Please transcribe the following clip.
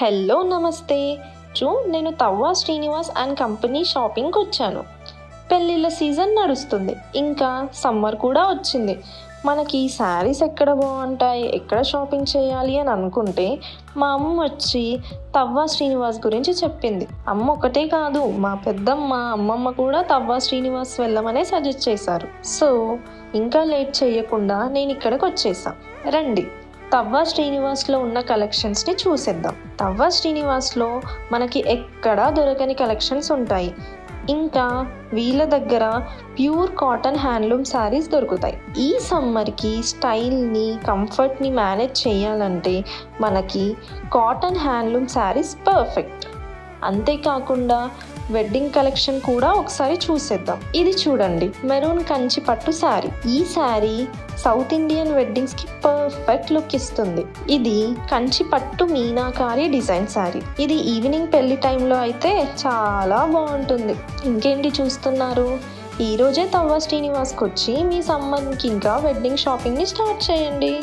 Hello నమస్తే నేను Tavva Srinivas and company షాపింగ్కి వచ్చాను. పెళ్ళిళ్ళ సీజన్ నడుస్తుంది, ఇంకా సమ్మర్ కూడా వచ్చింది. మనకి శారీస్ ఎక్కడ బాగుంటాయి, ఎక్కడ షాపింగ్ చేయాలి అని అనుకుంటే మా అమ్మ వచ్చి తవ్వా శ్రీనివాస్ గురించి చెప్పింది. అమ్మ ఒకటే కాదు, మా పెద్దమ్మ అమ్మమ్మ కూడా తవ్వా శ్రీనివాస్ వెళ్ళమనే సజెస్ట్ చేశారు. సో ఇంకా లేట్ చేయకుండా నేను ఇక్కడికి వచ్చేసా. రండి, తవ్వా శ్రీనివాస్లో ఉన్న కలెక్షన్స్ని చూసేద్దాం. తవ్వా శ్రీనివాస్లో మనకి ఎక్కడా దొరకని కలెక్షన్స్ ఉంటాయి. ఇంకా వీళ్ళ దగ్గర ప్యూర్ కాటన్ హ్యాండ్లూమ్ శారీస్ దొరుకుతాయి. ఈ సమ్మర్కి స్టైల్ని, కంఫర్ట్ని మేనేజ్ చేయాలంటే మనకి కాటన్ హ్యాండ్లూమ్ శారీస్ పర్ఫెక్ట్. అంతేకాకుండా వెడ్డింగ్ కలెక్షన్ కూడా ఒకసారి చూసేద్దాం. ఇది చూడండి, మెరూన్ కంచి పట్టు శారీ. ఈ శారీ సౌత్ ఇండియన్ వెడ్డింగ్స్కి పర్ఫెక్ట్ లుక్ ఇస్తుంది. ఇది కంచి పట్టు మీనాకారి డిజైన్ శారీ. ఇది ఈవినింగ్ పెళ్లి టైంలో అయితే చాలా బాగుంటుంది. ఇంకేంటి చూస్తున్నారు? ఈరోజే తవ్వా శ్రీనివాస్కి వచ్చి మీ సమ్మర్కి ఇంకా వెడ్డింగ్ షాపింగ్ని స్టార్ట్ చేయండి.